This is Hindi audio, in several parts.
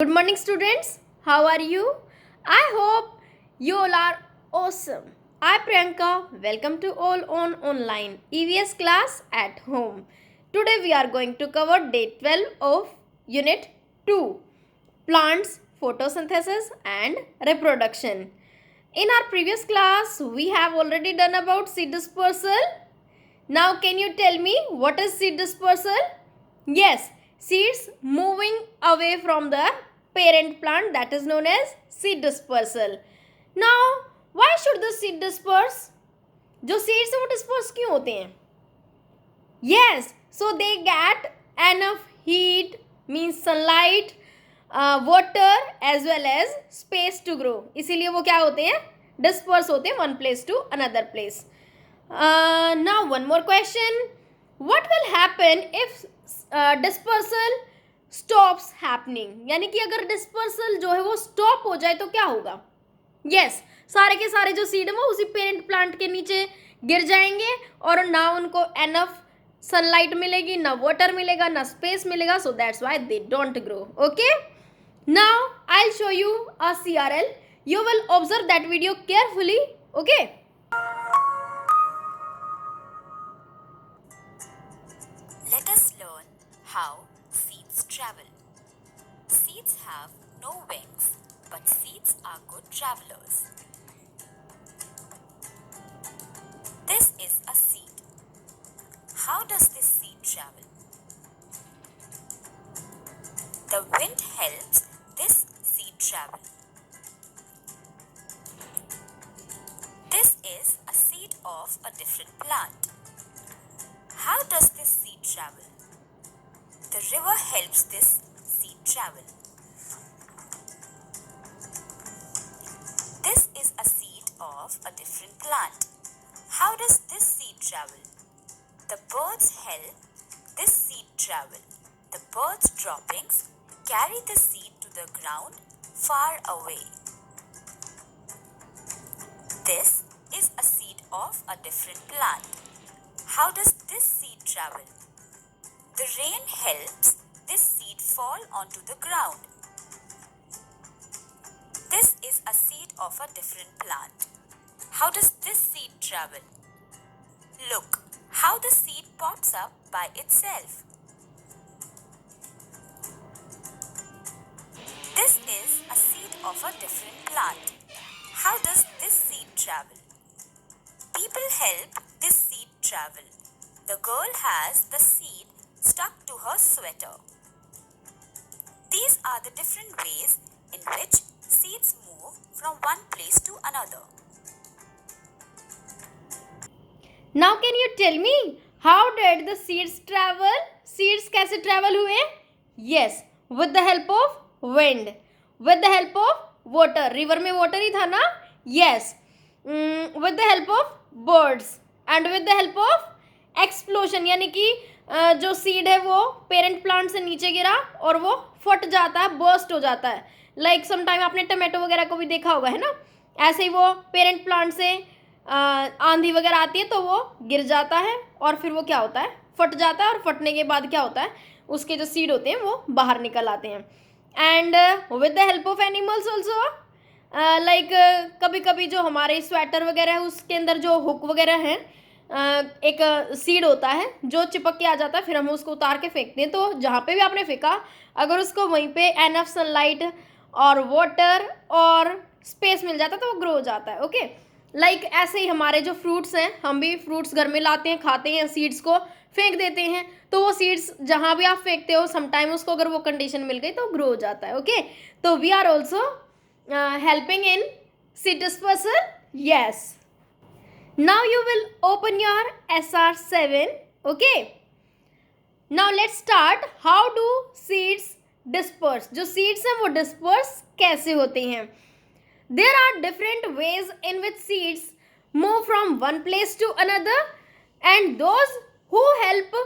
Good morning, students. How are you? I hope you all are awesome. I Priyanka. Welcome to all on online EVS class at home. Today we are going to cover day 12 of unit 2, plants, photosynthesis and reproduction. In our previous class we have already done about seed dispersal. Now can you tell me what is seed dispersal? Yes, seeds moving away from the parent plant, that is known as seed dispersal. Now, why should the seed disperse? जो seeds है वो disperse क्यों होते हैं? Yes, so they get enough heat, means sunlight, water as well as space to grow. इसीलिए वो क्या होते हैं? Disperse होते हैं one place to another place. Now one more question. What will happen if dispersal stops happening? यानी कि अगर dispersal जो है वो stop हो जाए तो क्या होगा? Yes, सारे के सारे जो सीड है वो उसी पेरेंट प्लांट के नीचे गिर जाएंगे और ना उनको एनफ सनलाइट मिलेगी, ना वाटर मिलेगा, ना स्पेस मिलेगा. So that's why they don't grow. Okay, now I will show you a CRL. You will observe that video carefully. Okay. Let us learn how seeds travel. Seeds have no wings, but seeds are good travelers. This is a seed. How does this seed travel? The wind helps this seed travel. This is a seed of a different plant. How does this seed travel? The river helps this seed travel. This is a seed of a different plant. How does this seed travel? The birds help this seed travel. The birds' droppings carry the seed to the ground far away. This is a seed of a different plant. How does this seed travel? The rain helps this seed fall onto the ground. This is a seed of a different plant. How does this seed travel? Look how the seed pops up by itself. This is a seed of a different plant. How does this seed travel? People help this seed travel. The girl has the seed stuck to her sweater. These are the different ways in which seeds move from one place to another. Now can you tell me how did the seeds travel? Seeds कैसे travel हुए? Yes, with the help of wind, with the help of water. River में water ही था ना? Yes, with the help of birds and with the help of explosion. यानी कि जो सीड है वो पेरेंट प्लांट से नीचे गिरा और वो फट जाता है, बर्स्ट हो जाता है. लाइक समटाइम आपने टमाटो वगैरह को भी देखा होगा, है ना? ऐसे ही वो पेरेंट प्लांट से आंधी वगैरह आती है तो वो गिर जाता है और फिर वो क्या होता है, फट जाता है. और फटने के बाद क्या होता है, उसके जो सीड होते हैं वो बाहर निकल आते हैं. And with the help of animals also, like कभी कभी जो हमारे स्वेटर वगैरह है उसके अंदर जो हुक वगैरह है, एक सीड होता है जो चिपक के आ जाता है, फिर हम उसको उतार के फेंकते हैं. तो जहाँ पे भी आपने फेंका, अगर उसको वहीं पे एनफ सनलाइट और वाटर और स्पेस मिल जाता है तो वो ग्रो हो जाता है. ओके, लाइक ऐसे ही हमारे जो फ्रूट्स हैं, हम भी फ्रूट्स घर में लाते हैं, खाते हैं, सीड्स को फेंक देते हैं, तो वो सीड्स जहाँ भी आप फेंकते हो समटाइम उसको अगर वो कंडीशन मिल गई तो ग्रो हो जाता है. ओके, तो we are also helping in seed dispersal. Yes, now you will open your SR7. Okay, now let's start. How do seeds disperse? जो seeds हैं वो disperse कैसे होते हैं? There are different ways in which seeds move from one place to another, and those who help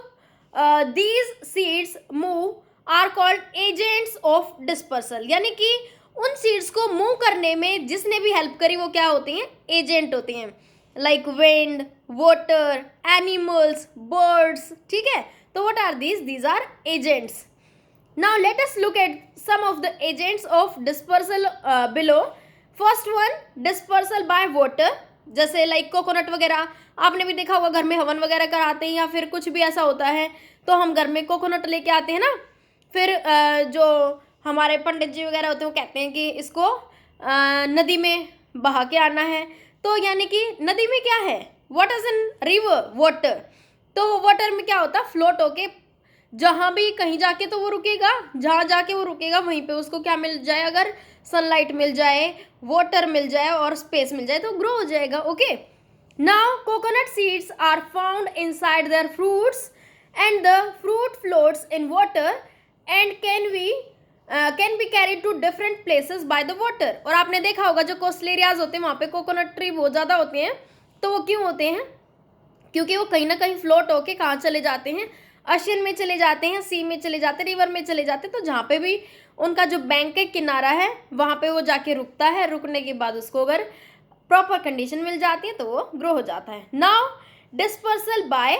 these seeds move are called agents of dispersal. यानी कि उन सीड्स को मूव करने में जिसने भी हेल्प करी वो क्या होते हैं, एजेंट होते हैं. Like wind, water, animals, birds. ठीक है, तो what are these are agents. Now let us look at some of the agents of dispersal below. First one, dispersal by water. जैसे लाइक कोकोनट वगैरह आपने भी देखा होगा, घर में हवन वगैरह कराते हैं या फिर कुछ भी ऐसा होता है तो हम घर में कोकोनट लेके आते हैं ना, फिर जो हमारे पंडित जी वगैरह होते हैं वो कहते हैं कि इसको नदी में बहा के आना है। तो यानी कि नदी में क्या है, what is in river, water. तो वाटर में क्या होता है, फ्लोट होके जहाँ भी कहीं जाके तो वो रुकेगा, जहाँ जाके वो रुकेगा वहीं पे उसको क्या मिल जाए, अगर सनलाइट मिल जाए, वाटर मिल जाए और स्पेस मिल जाए तो ग्रो हो जाएगा। Okay, now coconut seeds are found inside their fruits and the fruit floats in water and can be carried to different places by the water. और आपने देखा होगा जो कोस्टल एरियाज होते हैं वहाँ पे कोकोनट ट्री बहुत ज़्यादा होते हैं। तो वो क्यों होते हैं, क्योंकि वो कहीं ना कहीं फ्लोट होके कहाँ चले जाते हैं, ओशन में चले जाते हैं, सी में चले जाते हैं, रिवर में चले जाते हैं। तो जहाँ पे भी उनका जो बैंक का किनारा है वहाँ पे वो जाके रुकता है, रुकने के बाद उसको अगर प्रॉपर कंडीशन मिल जाती है तो वो ग्रो हो जाता है। Now dispersal by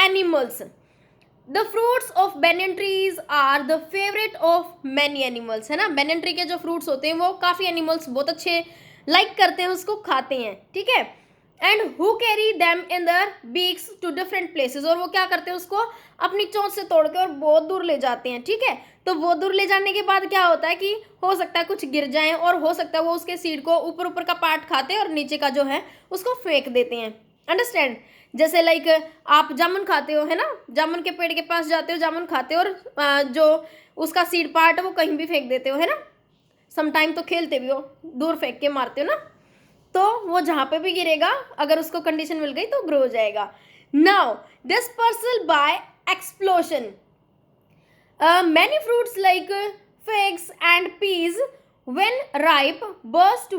animals. The fruits of banyan trees are the favourite of many animals, है ना। बैनियन ट्री के जो फ्रूट्स होते हैं वो काफ़ी एनिमल्स बहुत अच्छे लाइक करते हैं, उसको खाते हैं, ठीक है। And who carry them in their beaks to different places, और वो क्या करते हैं उसको अपनी चोंच से तोड़ के और बहुत दूर ले जाते हैं, ठीक है। तो बहुत दूर ले जाने के बाद क्या होता है कि हो सकता है कुछ गिर जाए और हो सकता है वो उसके सीड को ऊपर ऊपर का पार्ट खाते हैं और नीचे का जो है उसको फेंक देते हैं, अंडरस्टैंड। जैसे लाइक आप जामुन खाते हो, है ना, जामुन के पेड़ के पास जाते हो, जामुन खाते हो और जो उसका सीड पार्ट है वो कहीं भी फेंक देते हो, है ना। समटाइम तो खेलते भी हो, दूर फेंक के मारते हो ना, तो वो जहाँ पे भी गिरेगा अगर उसको कंडीशन मिल गई तो ग्रो हो जाएगा। Now dispersal by explosion. Many fruits like figs and peas when ripe burst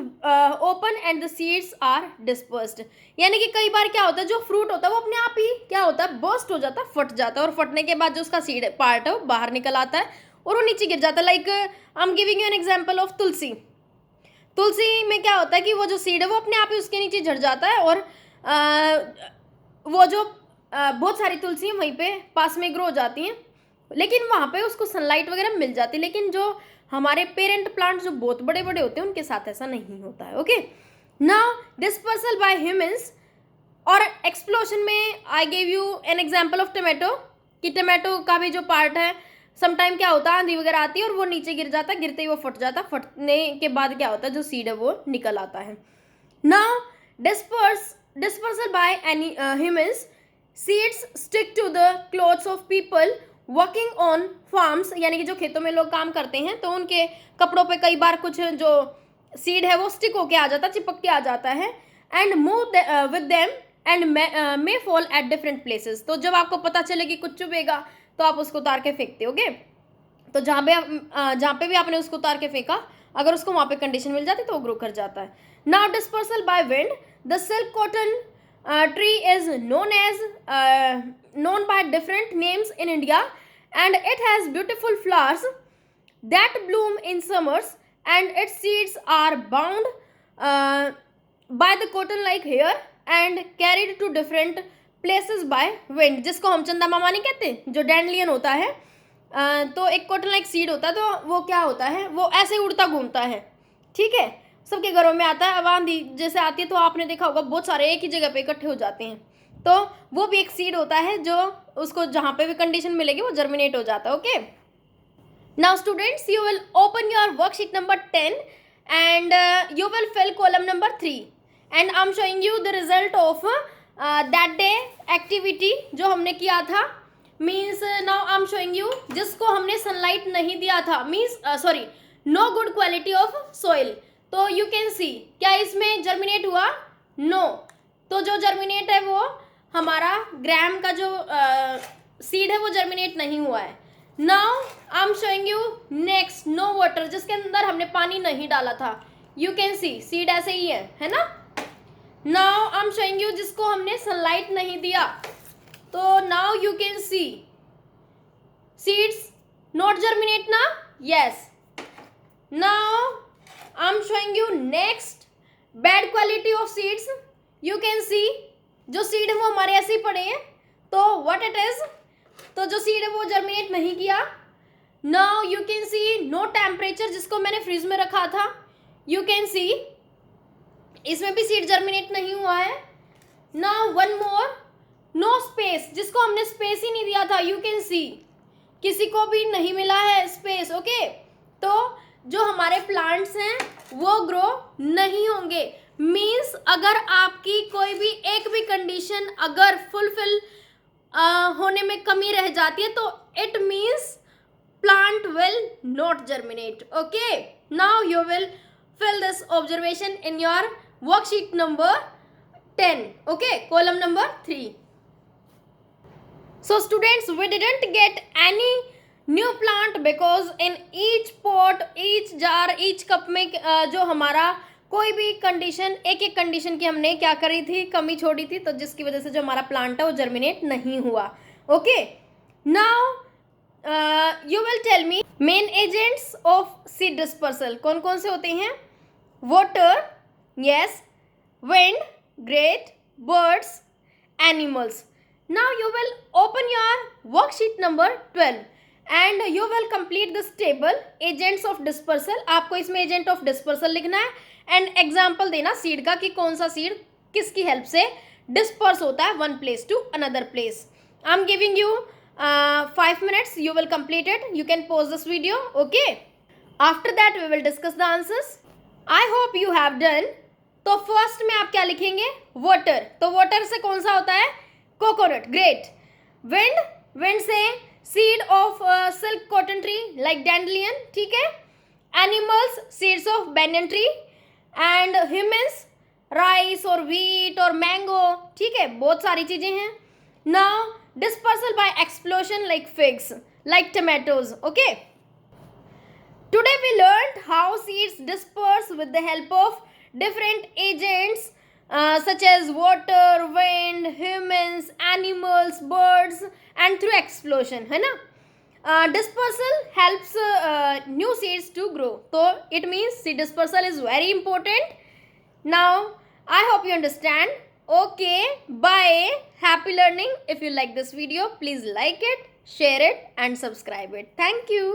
open and the seeds are dispersed। यानी कि कई बार क्या होता है जो फ्रूट होता है वो अपने आप ही क्या होता है, बर्स्ट हो जाता है, फट जाता है, और फटने के बाद जो उसका सीड पार्ट है वो बाहर निकल आता है और वो नीचे गिर जाता है। Like I am giving you an example of tulsi. तुलसी में क्या होता है कि वो जो सीड है वो अपने आप ही उसके नीचे झड़ जाता है और वो जो बहुत सारी तुलसी वहीं पे पास में ग्रो हो जाती हैं, लेकिन वहाँ पे उसको सनलाइट वगैरह मिल जाती है। लेकिन जो हमारे पेरेंट प्लांट जो बहुत बड़े बड़े होते हैं उनके साथ ऐसा नहीं होता है। Okay, now dispersal bye humans और एक्सप्लोशन में I gave you an example of tomato, कि टमाटो का भी जो पार्ट है समटाइम क्या होता है आंधी वगैरह आती है और वो नीचे गिर जाता है, गिरते ही वो फट जाता है, फटने के बाद क्या होता है जो सीड है वो निकल आता है। Now dispersal by any humans, seeds stick to the clothes of people working on farms. यानी कि जो खेतों में लोग काम करते हैं तो उनके कपड़ों पे कई बार कुछ जो सीड है वो स्टिक होके आ जाता है, चिपक के आ जाता है। And move with them and may fall at different places. तो जब आपको पता चले कि कुछ चुभेगा तो आप उसको उतार के फेंकते होगे। तो जहाँ पे भी आपने उसको उतार के फेंका, अगर उसको वहाँ पे कंडीशन मिल जाती तो वो ग्रो कर जाता है। Now dispersal by wind. The silk cotton tree is known by different names in India, and it has beautiful flowers that bloom in summers, and its seeds are bound by the cotton like hair and carried to different places by wind, जिसको हम चंदा मामा नहीं कहते, जो डैंडलियन होता है। तो एक कॉटन लाइक सीड होता है, तो वो क्या होता है, वो ऐसे उड़ता घूमता है, ठीक है, सबके घरों में आता है। अब आंधी जैसे आती है तो आपने देखा होगा बहुत सारे एक ही जगह पे इकट्ठे हो जाते हैं, तो वो भी एक सीड होता है जो उसको जहाँ पे भी कंडीशन मिलेगी वो जर्मिनेट हो जाता है। Okay, now students you will open your worksheet number 10 and you will fill column number 3 and I am showing you the result of that day activity जो हमने किया था। Means now I am showing you जिसको हमने सनलाइट नहीं दिया था, means sorry no good quality of soil. तो यू कैन सी क्या इसमें जर्मिनेट हुआ, नो। तो जो जर्मिनेट है वो हमारा ग्राम का जो सीड है वो जर्मिनेट नहीं हुआ है। Now I am showing you next no water, जिसके अंदर हमने पानी नहीं डाला था। यू कैन सी सीड ऐसे ही है ना। Now I am showing you जिसको हमने सनलाइट नहीं दिया, तो now you can see seeds not germinate ना, yes. Now I am showing you next bad quality of seeds. You can see जो सीड है वो हमारे ऐसे ही पड़े हैं, तो व्हाट इट इज, तो जो सीड है वो जर्मिनेट नहीं किया। Now you can see no temperature, जिसको मैंने फ्रिज में रखा था, यू कैन सी इसमें भी सीड जर्मिनेट नहीं हुआ है. Now one more, no space, जिसको हमने स्पेस ही नहीं दिया था, यू कैन सी किसी को भी नहीं मिला है स्पेस. ओके, तो जो हमारे प्लांट्स हैं वो ग्रो नहीं होंगे. मीन्स अगर आपकी कोई भी एक भी कंडीशन अगर फुलफिल होने में कमी रह जाती है तो it means plant will not germinate. Okay, now you will fill this observation in your worksheet number 10. Okay, column number 3. So students, we didn't get any new plant because in each pot, each jar, each cup में जो हमारा कोई भी कंडीशन, एक एक कंडीशन की हमने क्या करी थी, कमी छोड़ी थी, तो जिसकी वजह से जो हमारा प्लांट है वो जर्मिनेट नहीं हुआ. Okay, now you will tell me main agents of seed dispersal कौन कौन से होते हैं. Water, yes, wind, great, birds, animals. Now you will open your worksheet number 12 and you will complete this table agents of dispersal. आपको इसमें एजेंट ऑफ डिस्पर्सल लिखना है एंड एग्जाम्पल देना सीड का कि कौन सा सीड किसकी हेल्प से डिस्पर्स होता है one place to another place. I am giving you 5 minutes, you will complete it. You can pause this video. Okay, after that we will discuss the answers. I hope you have done. तो फर्स्ट में आप क्या लिखेंगे, वाटर. तो वाटर से कौन सा होता है, कोकोनट. ग्रेट. विंड, विंड से seed of silk cotton tree like dandelion. ठीक है. Animals, seeds of banyan tree. And humans, rice और व्हीट और मैंगो. ठीक है, बहुत सारी चीजें हैं. Now dispersal by explosion like figs, like tomatoes. Okay, today we learned how seeds disperse with the help of different agents such as water, wind, humans, animals, birds and through explosion, है ना. Dispersal helps new seeds to grow, so it means seed dispersal is very important. Now I hope you understand. Okay, bye. Happy learning. If you like this video, please like it, share it and subscribe it. Thank you.